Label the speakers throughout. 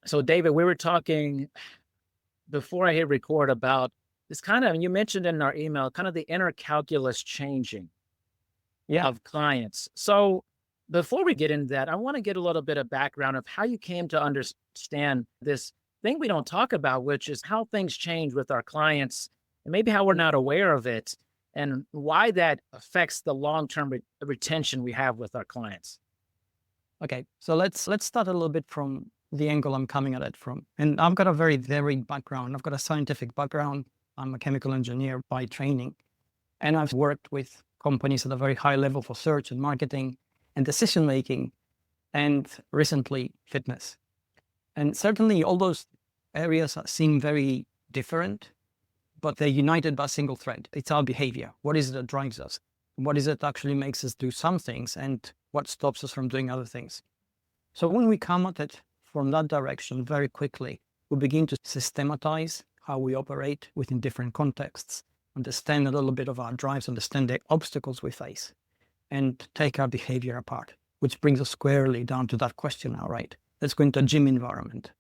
Speaker 1: So, David, we were talking before I hit record about this kind of, you mentioned in our email, kind of the inner calculus changing
Speaker 2: Yeah.
Speaker 1: of clients. So, before we get into that, I want to get a little bit of background of how you came to understand this thing we don't talk about, which is how things change with our clients and maybe how we're not aware of it and why that affects the long-term retention we have with our clients.
Speaker 2: Okay. So let's start a little bit from the angle I'm coming at it from. And I've got a very varied background. I've got a scientific background. I'm a chemical engineer by training, and I've worked with companies at a very high level for search and marketing and decision making, and recently fitness. And certainly all those areas seem very different, but they're united by a single thread. It's our behavior. What is it that drives us? What is it that actually makes us do some things, and what stops us from doing other things? So when we come at it from that direction very quickly, we begin to systematize how we operate within different contexts, understand a little bit of our drives, understand the obstacles we face, and take our behavior apart, which brings us squarely down to that question now, right? Let's go into a gym environment.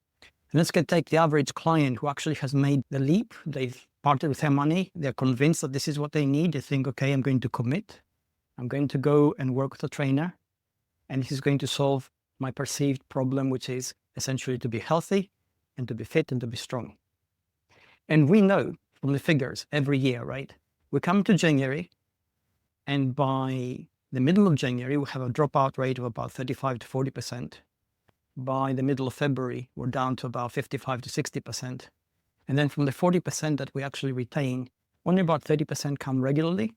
Speaker 2: And take the average client who actually has made the leap. They've parted with their money. They're convinced that this is what they need. They think, okay, I'm going to commit. I'm going to go and work with a trainer, and he's going to solve my perceived problem, which is essentially to be healthy and to be fit and to be strong. And we know from the figures every year, right? We come to January, and by the middle of January, we have a dropout rate of about 35 to 40%. By the middle of February, we're down to about 55 to 60%. And then from the 40% that we actually retain, only about 30% come regularly.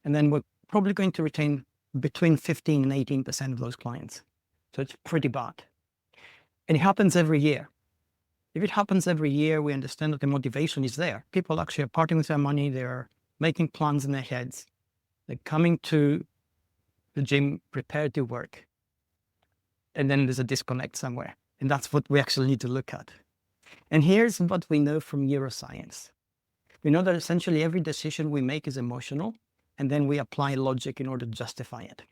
Speaker 2: And then we're probably going to retain between 15 and 18% of those clients. So it's pretty bad. And it happens every year. If it happens every year, we understand that the motivation is there. People actually are parting with their money. They're making plans in their heads. They're coming to the gym prepared to work. And then there's a disconnect somewhere. And that's what we actually need to look at. And here's what we know from neuroscience. We know that essentially every decision we make is emotional, and then we apply logic in order to justify it.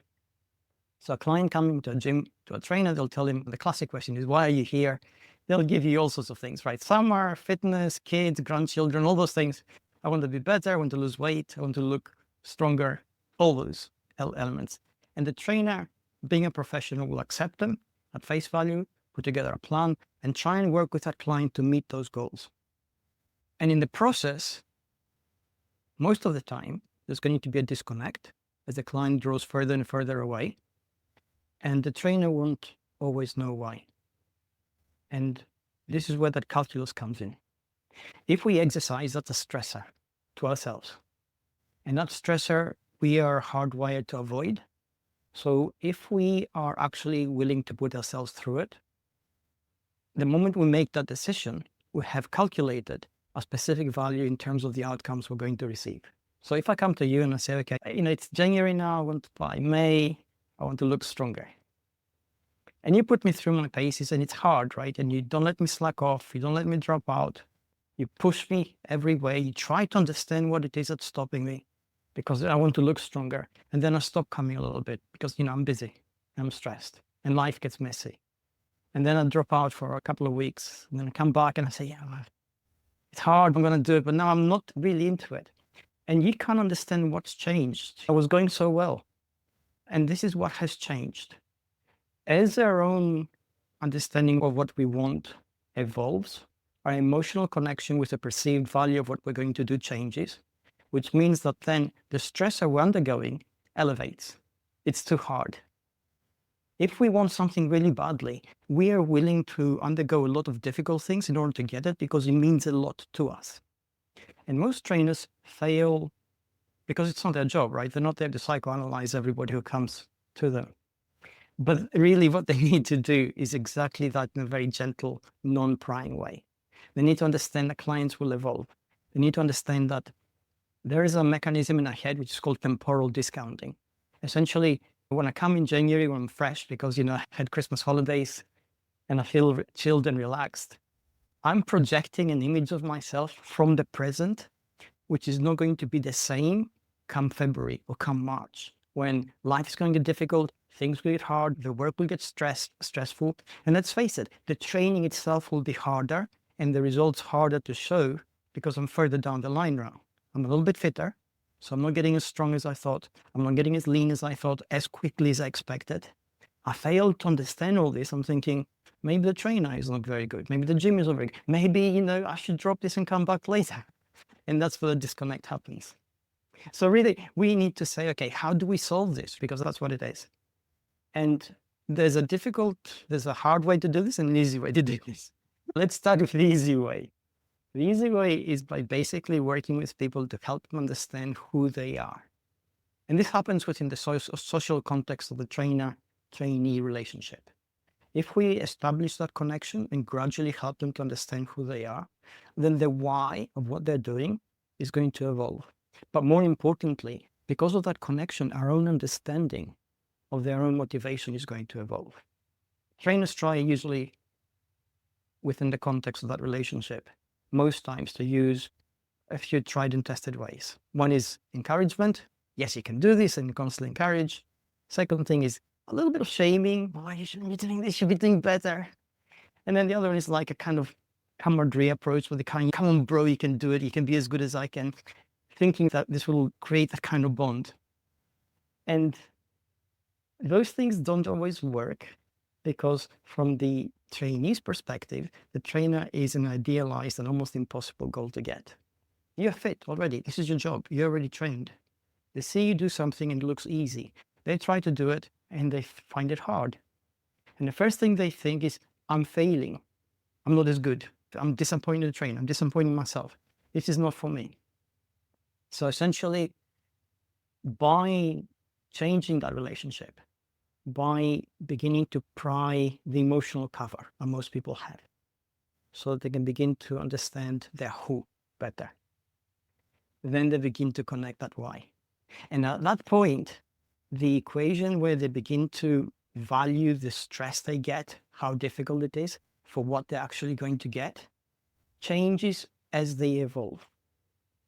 Speaker 2: So a client coming to a gym, to a trainer, they'll tell him, the classic question is, why are you here? They'll give you all sorts of things, right? Some are fitness, kids, grandchildren, all those things. I want to be better. I want to lose weight. I want to look stronger, all those elements. And the trainer, being a professional, will accept them at face value, put together a plan, and try and work with that client to meet those goals. And in the process, most of the time, there's going to be a disconnect as the client draws further and further away. And the trainer won't always know why. And this is where that calculus comes in. If we exercise, that's a stressor to ourselves. And that stressor, we are hardwired to avoid. So if we are actually willing to put ourselves through it, the moment we make that decision, we have calculated a specific value in terms of the outcomes we're going to receive. So if I come to you and I say, okay, it's January now, by May, I want to look stronger. And you put me through my paces, and it's hard, right? And you don't let me slack off. You don't let me drop out. You push me every way. You try to understand what it is that's stopping me, because I want to look stronger. And then I stop coming a little bit because, I'm busy, I'm stressed, and life gets messy. And then I drop out for a couple of weeks, and then I come back and I say, yeah, it's hard, I'm going to do it, but now I'm not really into it. And you can't understand what's changed. I was going so well. And this is what has changed. As our own understanding of what we want evolves, our emotional connection with the perceived value of what we're going to do changes, which means that then the stressor we're undergoing elevates. It's too hard. If we want something really badly, we are willing to undergo a lot of difficult things in order to get it because it means a lot to us. And most trainers fail because it's not their job, right? They're not there to psychoanalyze everybody who comes to them. But really what they need to do is exactly that in a very gentle, non-prying way. They need to understand that clients will evolve. They need to understand that there is a mechanism in our head which is called temporal discounting. Essentially, when I come in January, when I'm fresh because, I had Christmas holidays and I feel chilled and relaxed, I'm projecting an image of myself from the present, which is not going to be the same come February or come March, when life is going to be difficult, things will get hard, the work will get stressful. And let's face it, the training itself will be harder and the results harder to show because I'm further down the line now. I'm a little bit fitter, so I'm not getting as strong as I thought. I'm not getting as lean as I thought, as quickly as I expected. I failed to understand all this. I'm thinking, maybe the trainer is not very good. Maybe the gym is not very good. Maybe, I should drop this and come back later. And that's where the disconnect happens. So really, we need to say, okay, how do we solve this? Because that's what it is. And there's a hard way to do this and an easy way to do this. Let's start with the easy way. The easy way is by basically working with people to help them understand who they are. And this happens within the social context of the trainer-trainee relationship. If we establish that connection and gradually help them to understand who they are, then the why of what they're doing is going to evolve. But more importantly, because of that connection, our own understanding of their own motivation is going to evolve. Trainers try usually within the context of that relationship, most times to use a few tried and tested ways. One is encouragement. Yes, you can do this, and constantly encourage. Second thing is a little bit of shaming. Why you shouldn't be doing this, you should be doing better. And then the other one is like a kind of camaraderie approach where they kind of, come on, bro, you can do it. You can be as good as I can. Thinking that this will create that kind of bond. And those things don't always work because from the trainee's perspective, the trainer is an idealized and almost impossible goal to get. You're fit already. This is your job. You're already trained. They see you do something and it looks easy. They try to do it and they find it hard. And the first thing they think is, I'm failing. I'm not as good. I'm disappointed in the trainer. I'm disappointing myself. This is not for me. So essentially, by changing that relationship, by beginning to pry the emotional cover that most people have, so that they can begin to understand their who better, then they begin to connect that why. And at that point, the equation where they begin to value the stress they get, how difficult it is for what they're actually going to get, changes as they evolve.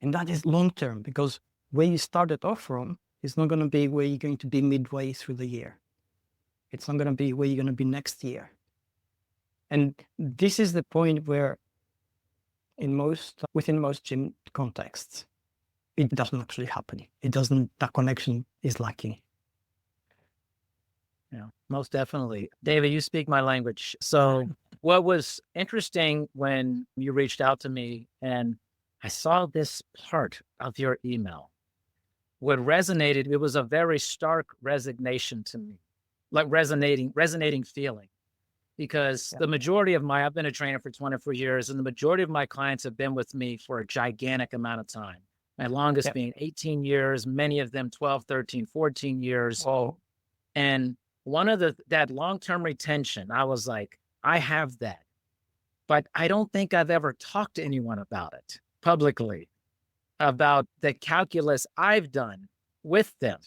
Speaker 2: And that is long-term, because where you started off from is not going to be where you're going to be midway through the year. It's not going to be where you're going to be next year. And this is the point where within most gym contexts, it doesn't actually happen. That connection is lacking.
Speaker 1: Yeah, most definitely. David, you speak my language. So what was interesting when you reached out to me and I saw this part of your email, what resonated, it was a very stark resignation to me, like resonating feeling, because the majority of I've been a trainer for 24 years and the majority of my clients have been with me for a gigantic amount of time. My longest being 18 years, many of them 12, 13, 14 years.
Speaker 2: Oh.
Speaker 1: And one of that long-term retention, I was like, I have that, but I don't think I've ever talked to anyone about it publicly, about the calculus I've done with them.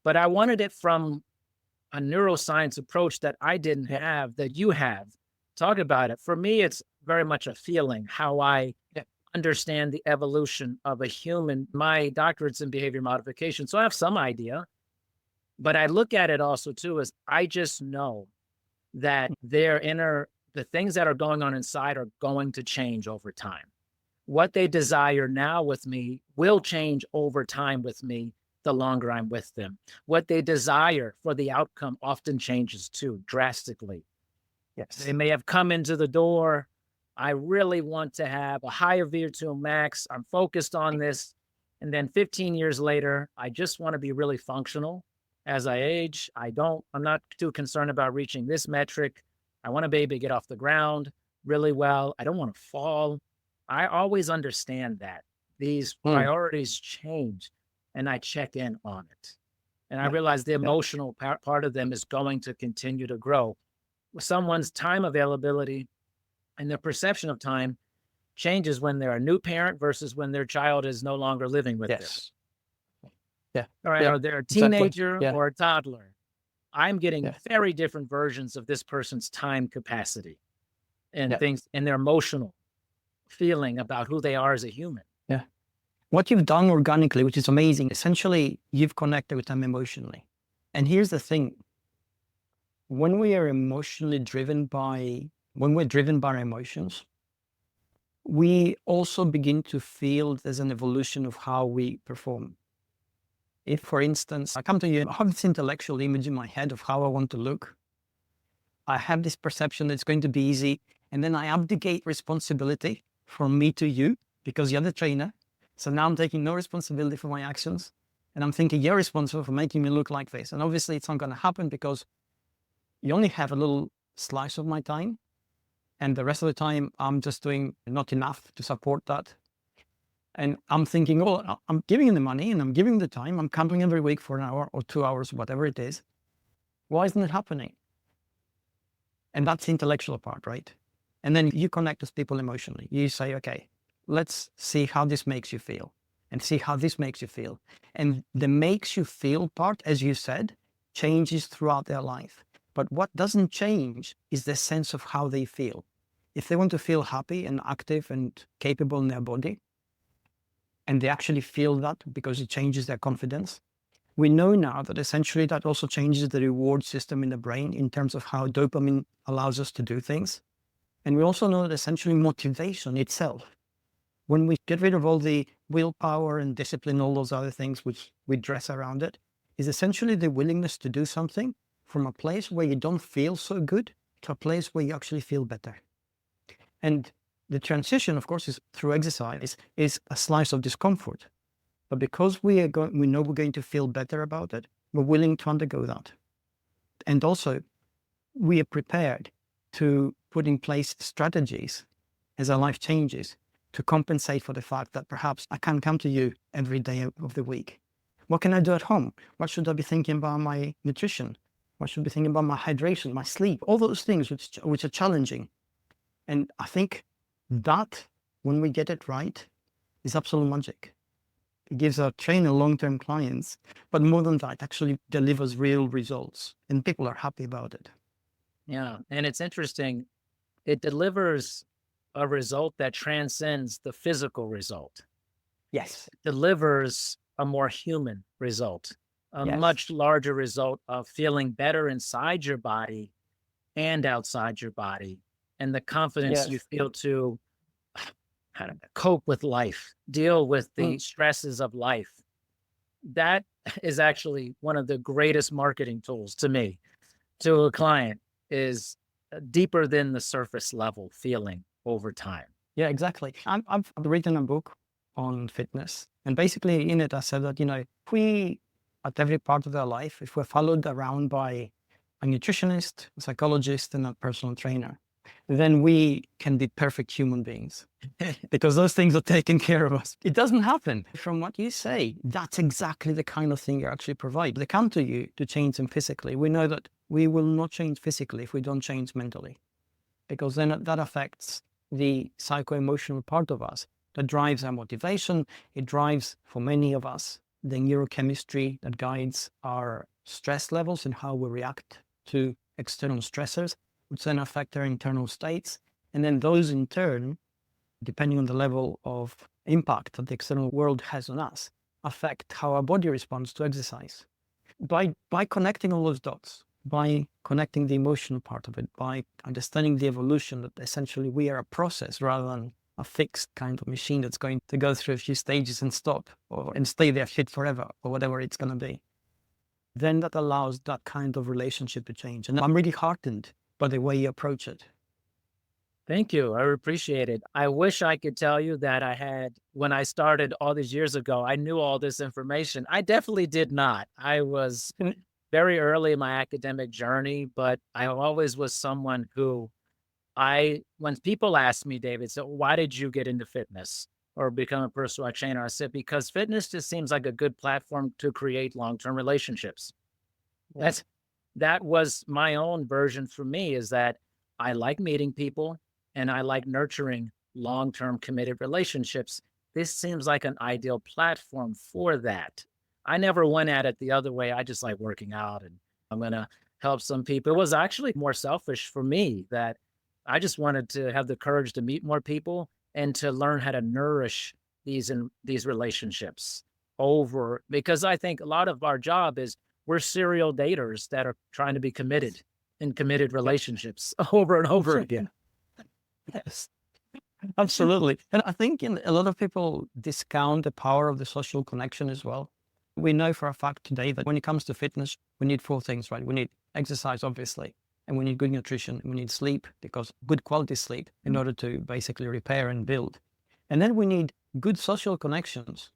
Speaker 1: But I wanted it from a neuroscience approach that I didn't have, that you have. Talk about it. For me, it's very much a feeling, how I understand the evolution of a human. My doctorate's in behavior modification, so I have some idea. But I look at it also too as I just know that the things that are going on inside are going to change over time. What they desire now with me will change over time with me the longer I'm with them. What they desire for the outcome often changes too, drastically.
Speaker 2: Yes.
Speaker 1: They may have come into the door, I really want to have a higher VO2 max, I'm focused on this. And then 15 years later, I just want to be really functional. As I age, I'm not too concerned about reaching this metric. I want to be able to get off the ground really well. I don't want to fall. I always understand that these priorities change and I check in on it. And I realize the emotional part of them is going to continue to grow. Someone's time availability and their perception of time changes when they're a new parent versus when their child is no longer living with them.
Speaker 2: Yeah.
Speaker 1: All right. Or they're a teenager or a toddler. I'm getting very different versions of this person's time capacity and things and their emotional feeling about who they are as a human.
Speaker 2: What you've done organically, which is amazing, essentially you've connected with them emotionally. And here's the thing. When we are when we're driven by our emotions, we also begin to feel there's an evolution of how we perform. If, for instance, I come to you, I have this intellectual image in my head of how I want to look. I have this perception that it's going to be easy. And then I abdicate responsibility from me to you because you're the trainer. So now I'm taking no responsibility for my actions. And I'm thinking you're responsible for making me look like this. And obviously it's not going to happen because you only have a little slice of my time. And the rest of the time, I'm just doing not enough to support that. And I'm thinking, oh, I'm giving you the money and I'm giving the time. I'm coming every week for an hour or 2 hours, whatever it is. Why isn't it happening? And that's the intellectual part, right? And then you connect with people emotionally. You say, okay, let's see how this makes you feel and see how this makes you feel. And the makes you feel part, as you said, changes throughout their life. But what doesn't change is the sense of how they feel. If they want to feel happy and active and capable in their body, and they actually feel that because it changes their confidence, we know now that essentially that also changes the reward system in the brain in terms of how dopamine allows us to do things. And we also know that essentially motivation itself, when we get rid of all the willpower and discipline, all those other things which we dress around it, is essentially the willingness to do something from a place where you don't feel so good to a place where you actually feel better. And the transition, of course, is through exercise, is a slice of discomfort. But because we know we're going to feel better about it, we're willing to undergo that. And also, we are prepared to put in place strategies as our life changes to compensate for the fact that perhaps I can't come to you every day of the week. What can I do at home? What should I be thinking about my nutrition? What should I be thinking about my hydration, my sleep? All those things which are challenging. And I think that, when we get it right, is absolute magic. It gives our trainer long-term clients, but more than that, actually delivers real results, and people are happy about it.
Speaker 1: Yeah. And it's interesting. It delivers a result that transcends the physical result.
Speaker 2: Yes.
Speaker 1: It delivers a more human result, a
Speaker 2: Yes.
Speaker 1: much larger result of feeling better inside your body and outside your body, and the confidence you
Speaker 2: Yes.
Speaker 1: feel to kind of cope with life, deal with the
Speaker 2: Mm.
Speaker 1: stresses of life. That is actually one of the greatest marketing tools to me, to a client, is deeper than the surface level feeling over time.
Speaker 2: Yeah, exactly. I've written a book on fitness, and basically in it, I said that, if we, at every part of our life, if we're followed around by a nutritionist, a psychologist, and a personal trainer, then we can be perfect human beings because those things are taking care of us. It doesn't happen. From what you say, that's exactly the kind of thing you actually provide. They come to you to change them physically. We know that we will not change physically if we don't change mentally, because then that affects the psycho-emotional part of us that drives our motivation. It drives, for many of us, the neurochemistry that guides our stress levels and how we react to external stressors, which then affect our internal states. And then those in turn, depending on the level of impact that the external world has on us, affect how our body responds to exercise. By connecting all those dots, by connecting the emotional part of it, by understanding the evolution that essentially we are a process rather than a fixed kind of machine that's going to go through a few stages and stop and stay there fit forever or whatever it's going to be, then that allows that kind of relationship to change. And I'm really heartened by the way you approach it.
Speaker 1: Thank you. I appreciate it. I wish I could tell you that when I started all these years ago, I knew all this information. I definitely did not. I was very early in my academic journey, but I always was someone who when people ask me, David, so why did you get into fitness or become a personal trainer? I said, because fitness just seems like a good platform to create long-term relationships.
Speaker 2: Yeah.
Speaker 1: That was my own version for me, is that I like meeting people and I like nurturing long-term committed relationships. This seems like an ideal platform for that. I never went at it the other way. I just like working out and I'm going to help some people. It was actually more selfish for me, that I just wanted to have the courage to meet more people and to learn how to nourish these relationships, because I think a lot of our job is we're serial daters that are trying to be committed in committed relationships over and over again.
Speaker 2: Yes, absolutely. And I think a lot of people discount the power of the social connection as well. We know for a fact today that when it comes to fitness, we need four things, right? We need exercise, obviously, and we need good nutrition, and we need sleep, because good quality sleep in order to basically repair and build. And then we need good social connections.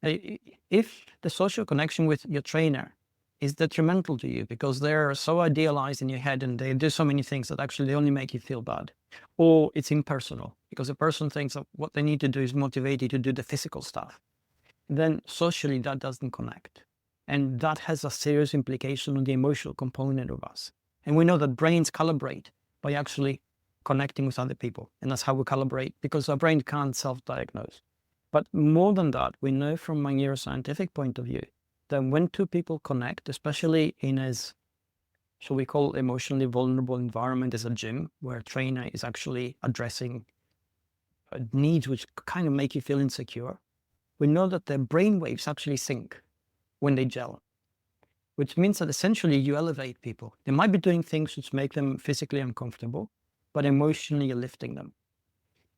Speaker 2: If the social connection with your trainer is detrimental to you because they're so idealized in your head and they do so many things that actually only make you feel bad, or it's impersonal because the person thinks that what they need to do is motivate you to do the physical stuff, then socially that doesn't connect. And that has a serious implication on the emotional component of us. And we know that brains calibrate by actually connecting with other people. And that's how we calibrate, because our brain can't self-diagnose. But more than that, we know from a neuroscientific point of view that when two people connect, especially in as, shall we call, emotionally vulnerable environment as a gym, where a trainer is actually addressing needs which kind of make you feel insecure, we know that their brain waves actually sync when they gel, which means that essentially you elevate people. They might be doing things which make them physically uncomfortable, but emotionally you're lifting them.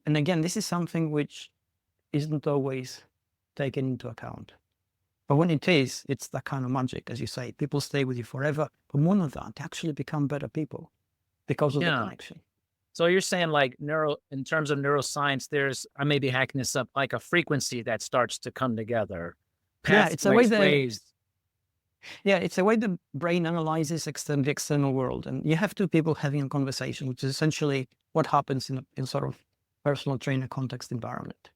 Speaker 2: And again, this is something which isn't always taken into account. But when it is, it's that kind of magic, as you say. People stay with you forever. But more than that, they actually become better people because of the connection.
Speaker 1: So you're saying like in terms of neuroscience, there's, I may be hacking this up, like a frequency that starts to come together.
Speaker 2: It's a way it's a way the brain analyzes the external world. And you have two people having a conversation, which is essentially what happens in sort of personal trainer context environment.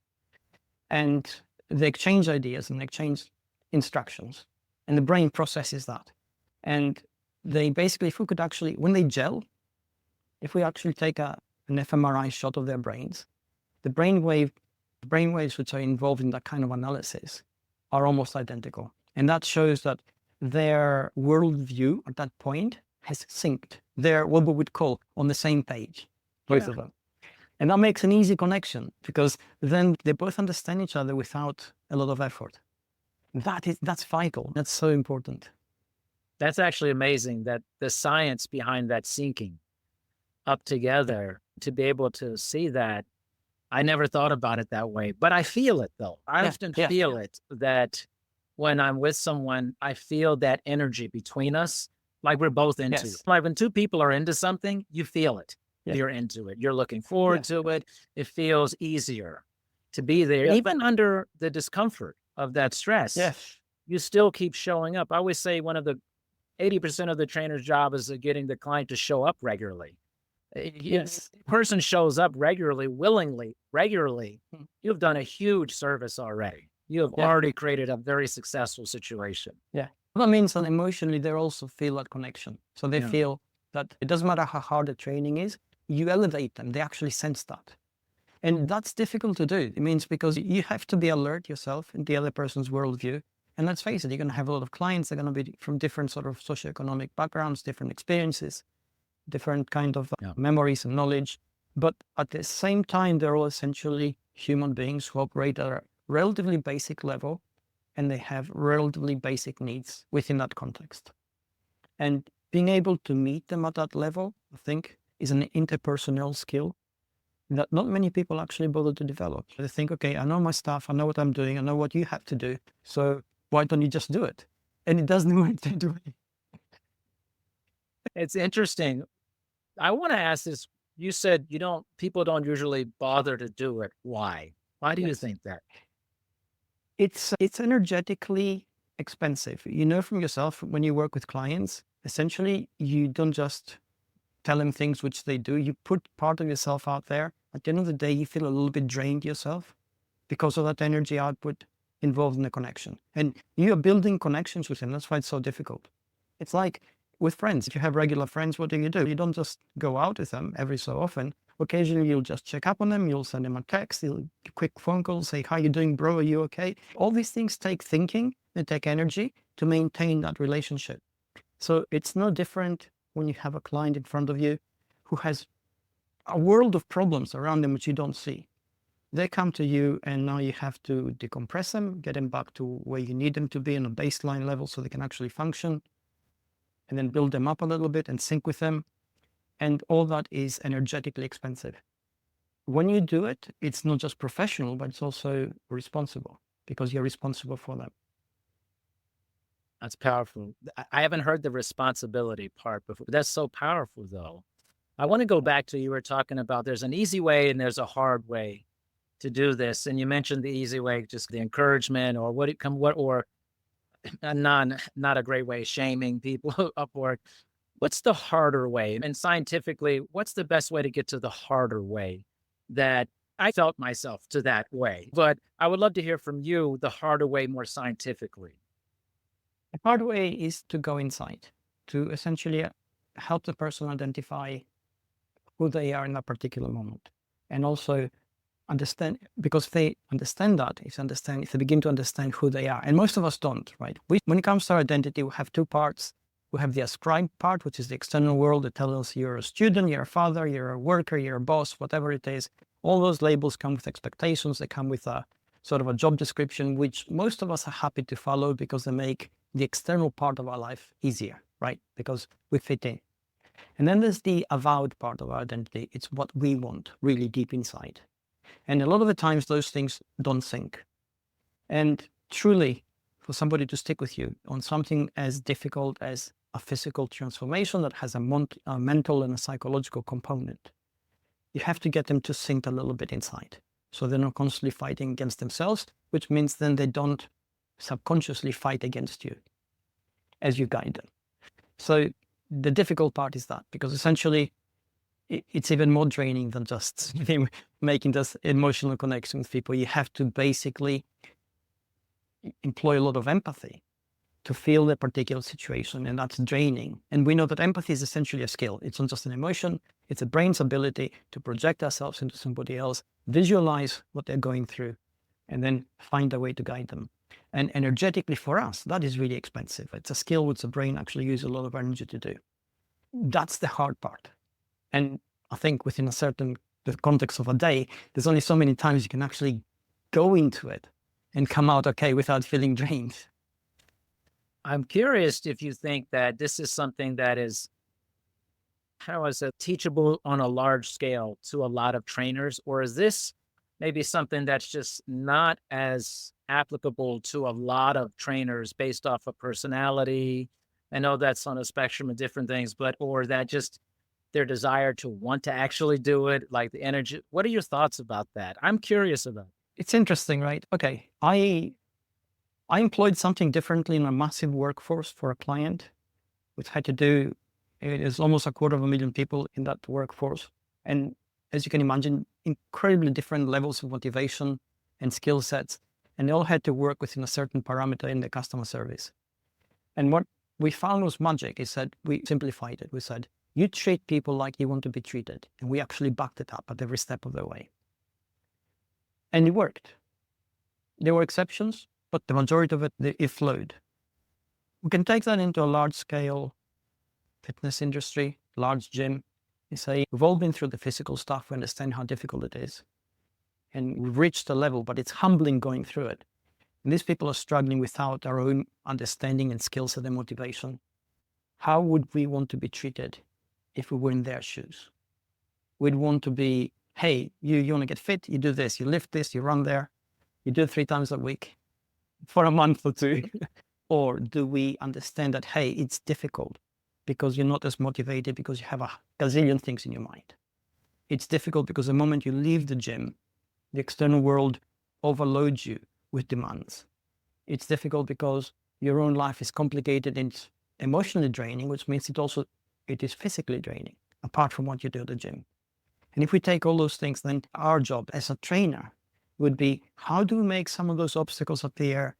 Speaker 2: And they exchange ideas and they exchange instructions, and the brain processes that. And they basically, if we could actually, when they gel, if we actually take an fMRI shot of their brains, the brainwaves which are involved in that kind of analysis are almost identical. And that shows that their worldview at that point has synced. They're what we would call on the same page, both of them. And that makes an easy connection, because then they both understand each other without a lot of effort. That's vital. That's so important.
Speaker 1: That's actually amazing, that the science behind that syncing up together, to be able to see that. I never thought about it that way, but I feel it though. I often feel it, that when I'm with someone, I feel that energy between us, like we're both into it. Like when two people are into something, you feel it. You're into it. You're looking forward to it. It feels easier to be there, even under the discomfort of that stress. You still keep showing up. I always say one of the 80% of the trainer's job is getting the client to show up regularly. If a person shows up regularly, willingly, regularly, you've done a huge service already. You have already created a very successful situation.
Speaker 2: That means that emotionally they also feel that connection. So they feel that it doesn't matter how hard the training is, you elevate them. They actually sense that. And that's difficult to do. It means because you have to be alert yourself in the other person's worldview. And let's face it, you're going to have a lot of clients. They're going to be from different sort of socioeconomic backgrounds, different experiences, different kind of memories and knowledge. But at the same time, they're all essentially human beings who operate at a relatively basic level, and they have relatively basic needs within that context. And being able to meet them at that level, I think, is an interpersonal skill that not many people actually bother to develop. They think, okay, I know my stuff, I know what I'm doing, I know what you have to do, so why don't you just do it? And it doesn't work that way.
Speaker 1: It's interesting. I want to ask this. You said people don't usually bother to do it. Why? Why do you think that?
Speaker 2: It's energetically expensive. You know from yourself, when you work with clients, essentially you don't just tell them things which they do. You put part of yourself out there. At the end of the day, you feel a little bit drained yourself because of that energy output involved in the connection. And you are building connections with them. That's why it's so difficult. It's like with friends. If you have regular friends, what do? You don't just go out with them every so often. Occasionally, you'll just check up on them. You'll send them a text, a quick phone call, say, how you doing, bro? Are you okay? All these things take thinking, they take energy to maintain that relationship. So it's no different when you have a client in front of you who has a world of problems around them which you don't see. They come to you and now you have to decompress them, get them back to where you need them to be on a baseline level so they can actually function, and then build them up a little bit and sync with them. And all that is energetically expensive. When you do it, it's not just professional, but it's also responsible because you're responsible for them.
Speaker 1: That's powerful. I haven't heard the responsibility part before. That's so powerful, though. I want to go back to you were talking about there's an easy way and there's a hard way to do this. And you mentioned the easy way, just the encouragement or or a not a great way, shaming people upward. What's the harder way? And scientifically, what's the best way to get to the harder way that I felt myself to that way? But I would love to hear from you the harder way more scientifically.
Speaker 2: The hard way is to go inside, to essentially help the person identify who they are in that particular moment. And also understand, because if they understand that, if they begin to understand who they are, and most of us don't, right? When it comes to our identity, we have two parts. We have the ascribed part, which is the external world that tells us you're a student, you're a father, you're a worker, you're a boss, whatever it is. All those labels come with expectations. They come with a sort of a job description, which most of us are happy to follow because they make the external part of our life easier, right? Because we fit in. And then there's the avowed part of our identity. It's what we want really deep inside. And a lot of the times those things don't sync. And truly, for somebody to stick with you on something as difficult as a physical transformation that has a mental and a psychological component, you have to get them to sync a little bit inside. So they're not constantly fighting against themselves, which means then they don't subconsciously fight against you as you guide them. So the difficult part is that, because essentially it's even more draining than just making this emotional connection with people. You have to basically employ a lot of empathy to feel the particular situation, and that's draining. And we know that empathy is essentially a skill. It's not just an emotion, it's a brain's ability to project ourselves into somebody else, visualize what they're going through, and then find a way to guide them. And energetically for us, that is really expensive. It's a skill which the brain actually uses a lot of energy to do. That's the hard part. And I think within the context of a day, there's only so many times you can actually go into it and come out okay without feeling drained.
Speaker 1: I'm curious if you think that this is something that is, how is it, teachable on a large scale to a lot of trainers, or is this maybe something that's just not as applicable to a lot of trainers based off of personality? I know that's on a spectrum of different things, but, or that just their desire to want to actually do it, like the energy. What are your thoughts about that? I'm curious about it.
Speaker 2: It's interesting, right? Okay, I employed something differently in a massive workforce for a client, which had to do, it is almost 250,000 people in that workforce. And as you can imagine, incredibly different levels of motivation and skill sets. And they all had to work within a certain parameter in the customer service. And what we found was magic is that we simplified it. We said, you treat people like you want to be treated. And we actually backed it up at every step of the way. And it worked. There were exceptions, but the majority of it flowed. We can take that into a large scale fitness industry, large gym. You say, we've all been through the physical stuff. We understand how difficult it is. And we've reached a level, but it's humbling going through it. And these people are struggling without our own understanding and skill set and motivation. How would we want to be treated if we were in their shoes? We'd want to be, hey, you want to get fit, you do this, you lift this, you run there, you do it 3 times a week for a month or 2. Or do we understand that, hey, it's difficult because you're not as motivated because you have a gazillion things in your mind. It's difficult because the moment you leave the gym, the external world overloads you with demands. It's difficult because your own life is complicated and it's emotionally draining, which means it is physically draining, apart from what you do at the gym. And if we take all those things, then our job as a trainer would be, how do we make some of those obstacles appear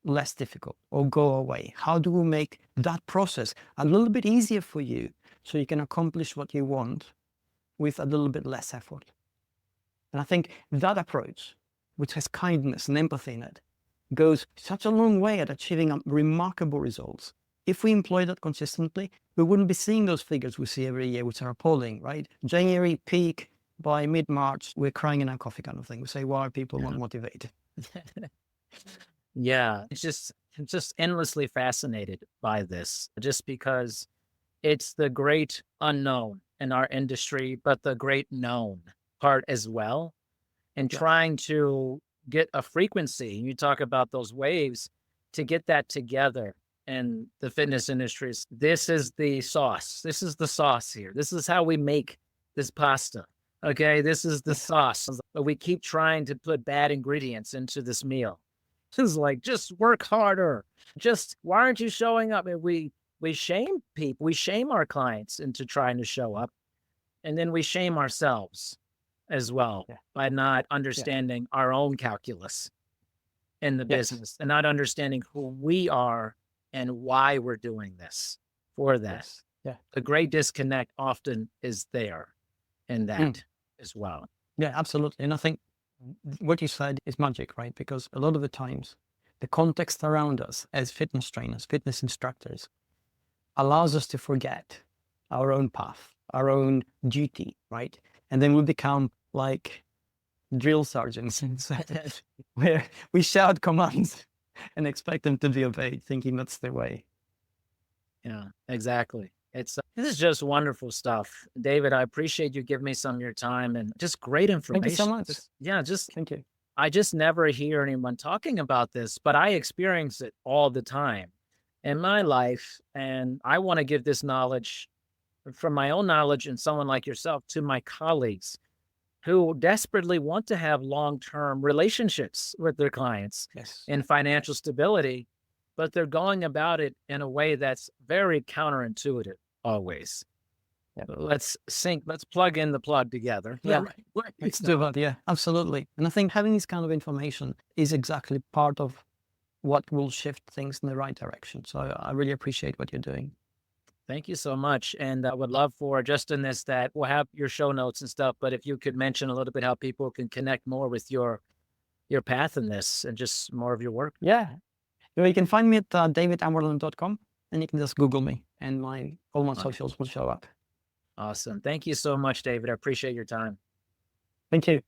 Speaker 2: less difficult or go away? How do we make that process a little bit easier for you so you can accomplish what you want with a little bit less effort? And I think that approach, which has kindness and empathy in it, goes such a long way at achieving remarkable results. If we employ that consistently, we wouldn't be seeing those figures we see every year, which are appalling, right? January peak, by mid-March, we're crying in our coffee kind of thing. We say, why are people not motivated?
Speaker 1: Yeah, I'm just endlessly fascinated by this, just because it's the great unknown in our industry, but the great known part as well. And
Speaker 2: Yeah.
Speaker 1: trying to get a frequency, you talk about those waves, to get that together in the fitness industries. This is the sauce. This is the sauce here. This is how we make this pasta. Okay, this is the sauce. But we keep trying to put bad ingredients into this meal. It's like, just work harder. Just, why aren't you showing up? And we shame people. We shame our clients into trying to show up, and then we shame ourselves as well
Speaker 2: Yeah.
Speaker 1: by not
Speaker 2: Yeah.
Speaker 1: understanding our own calculus in the
Speaker 2: Yes.
Speaker 1: business and not understanding who we are and why we're doing this for that.
Speaker 2: Yes. Yeah.
Speaker 1: The great disconnect often is there in that as well.
Speaker 2: Yeah, absolutely. And I think what you said is magic, right? Because a lot of the times the context around us as fitness trainers, fitness instructors, allows us to forget our own path, our own duty, right? And then we become like drill sergeants where we shout commands and expect them to be obeyed, thinking that's the way.
Speaker 1: Yeah, exactly. This is just wonderful stuff. David, I appreciate you giving me some of your time and just great information.
Speaker 2: Thank you so much.
Speaker 1: Yeah,
Speaker 2: Thank you.
Speaker 1: I just never hear anyone talking about this, but I experience it all the time in my life. And I want to give this knowledge from my own knowledge and someone like yourself to my colleagues who desperately want to have long-term relationships with their clients
Speaker 2: Yes.
Speaker 1: and financial stability, but they're going about it in a way that's very counterintuitive always.
Speaker 2: Yeah.
Speaker 1: Let's plug in the plug together.
Speaker 2: Yeah. Let's do that. Yeah, absolutely. And I think having this kind of information is exactly part of what will shift things in the right direction. So I really appreciate what you're doing.
Speaker 1: Thank you so much. And I would love for just in this that we'll have your show notes and stuff, but if you could mention a little bit how people can connect more with your path in this and just more of your work.
Speaker 2: Yeah. You can find me at davidamerland.com, and you can just Google me and all my socials will show up.
Speaker 1: Awesome. Thank you so much, David. I appreciate your time.
Speaker 2: Thank you.